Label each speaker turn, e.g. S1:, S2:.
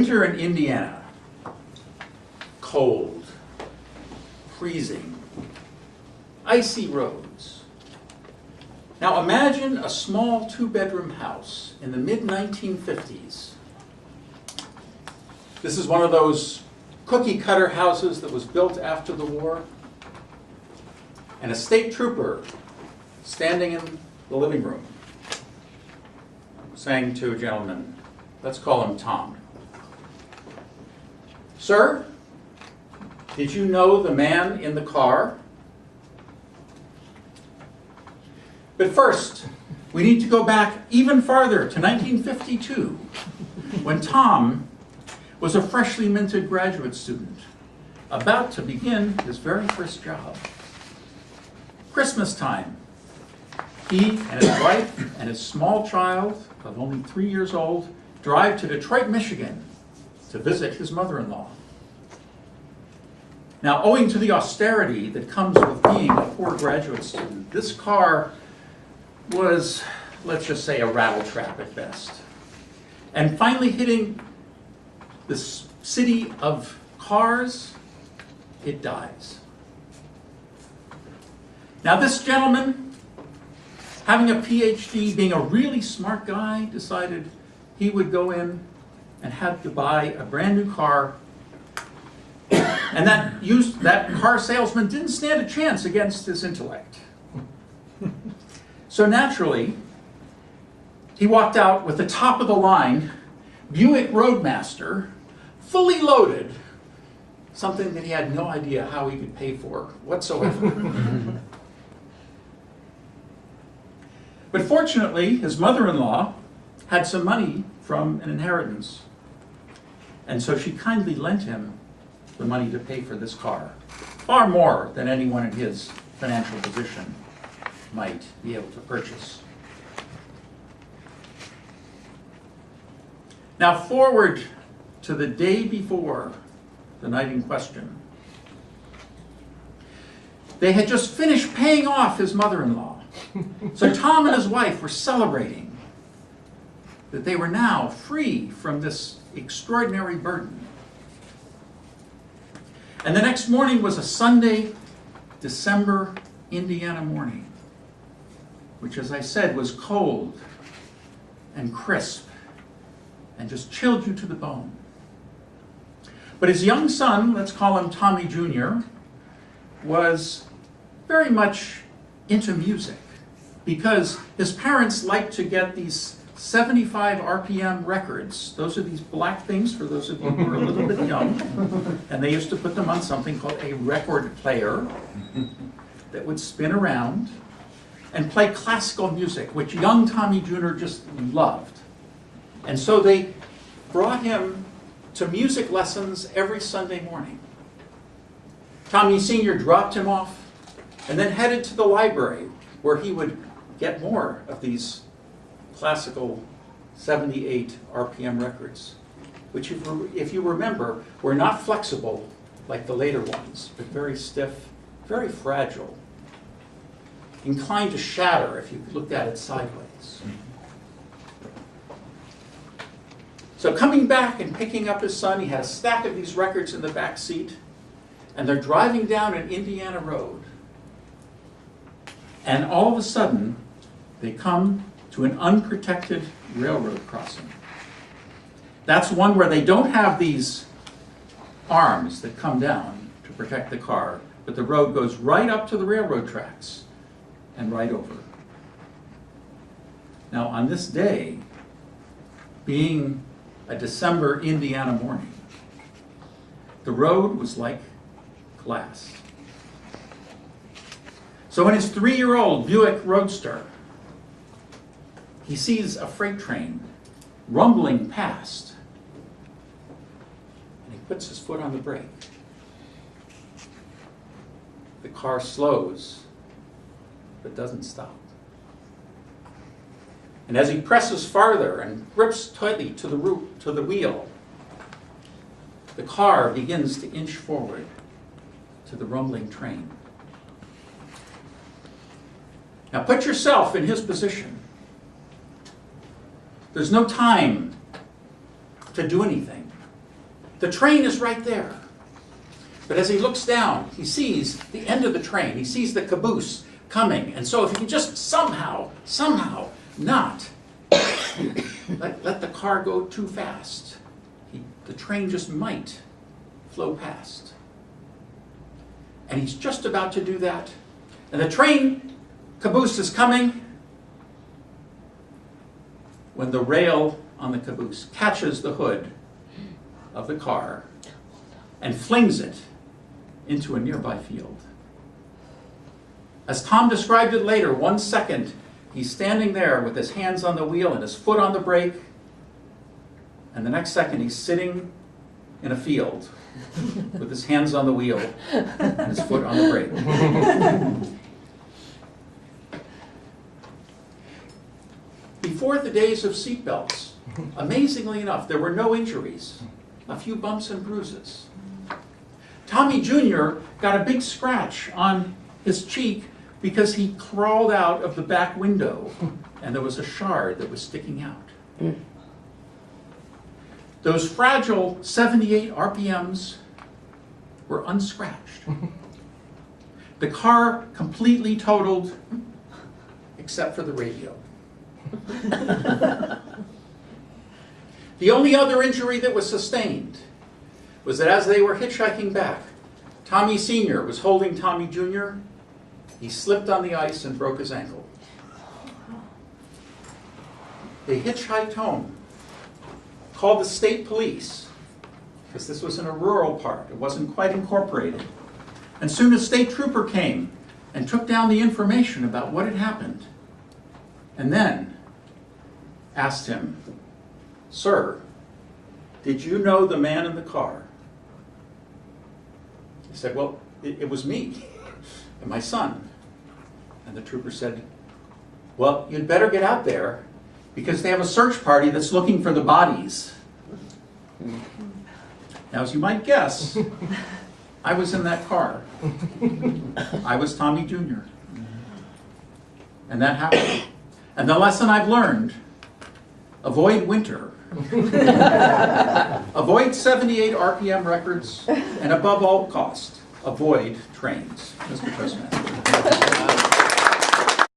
S1: Winter in Indiana. Cold, freezing, icy roads. Now imagine a small two-bedroom house in the mid-1950s. This is one of those cookie-cutter houses that was built after the war. And a state trooper standing in the living room saying to a gentleman, let's call him Tom. Sir, did you know the man in the car? But first, we need to go back even farther to 1952, when Tom was a freshly minted graduate student, about to begin his very first job. Christmas time. He and his wife and his small child of only 3 years old drive to Detroit, Michigan to visit his mother-in-law. Now, owing to the austerity that comes with being a poor graduate student, this car was, let's just say, a rattle trap at best. And finally hitting this city of cars, it dies. Now this gentleman, having a PhD, being a really smart guy, decided he would go in and have to buy a brand new car. And that car salesman didn't stand a chance against his intellect. So naturally, he walked out with the top of the line Buick Roadmaster, fully loaded, something that he had no idea how he could pay for whatsoever. But fortunately, his mother-in-law had some money from an inheritance. And so she kindly lent him the money to pay for this car, far more than anyone in his financial position might be able to purchase. Now forward to the day before the night in question. They had just finished paying off his mother-in-law. So Tom and his wife were celebrating that they were now free from this extraordinary burden. And the next morning was a Sunday, December, Indiana morning, which, as I said, was cold and crisp and just chilled you to the bone. But his young son, let's call him Tommy Jr., was very much into music because his parents liked to get these 75 RPM records. Those are these black things for those of you who are a little bit young. And they used to put them on something called a record player that would spin around and play classical music, which young Tommy Jr. just loved. And so they brought him to music lessons every Sunday morning. Tommy Sr. dropped him off and then headed to the library where he would get more of these classical 78 RPM records, which if you remember, were not flexible like the later ones, but very stiff, very fragile, inclined to shatter if you looked at it sideways. So coming back and picking up his son, he had a stack of these records in the back seat, and they're driving down an Indiana road. And all of a sudden, they come to an unprotected railroad crossing. That's one where they don't have these arms that come down to protect the car, but the road goes right up to the railroad tracks and right over. Now, on this day, being a December Indiana morning, the road was like glass. So in his 3-year-old Buick Roadster, he sees a freight train rumbling past, and he puts his foot on the brake. The car slows, but doesn't stop. And as he presses farther and grips tightly to the wheel, the car begins to inch forward to the rumbling train. Now put yourself in his position. There's no time to do anything. The train is right there. But as he looks down, he sees the end of the train. He sees the caboose coming. And so if he can just somehow not let the car go too fast, the train just might flow past. And he's just about to do that. And the train caboose is coming when the rail on the caboose catches the hood of the car and flings it into a nearby field. As Tom described it later, 1 second, he's standing there with his hands on the wheel and his foot on the brake, and the next second he's sitting in a field with his hands on the wheel and his foot on the brake. Before the days of seatbelts, amazingly enough, there were no injuries, a few bumps and bruises. Tommy Jr. got a big scratch on his cheek because he crawled out of the back window and there was a shard that was sticking out. Those fragile 78 RPMs were unscratched. The car completely totaled except for the radio. The only other injury that was sustained was that as they were hitchhiking back, Tommy Sr. was holding Tommy Jr. He slipped on the ice and broke his ankle. They hitchhiked home, called the state police, because this was in a rural part. It wasn't quite incorporated. And soon a state trooper came and took down the information about what had happened, and then asked him, "Sir, did you know the man in the car?" He said, "Well, it was me and my son." And the trooper said, "Well, you'd better get out there because they have a search party that's looking for the bodies." Now, as you might guess, I was in that car. I was Tommy Jr. And that happened. And the lesson I've learned, avoid winter. Avoid 78 RPM records, and above all cost, avoid trains. Mr. Postmaster.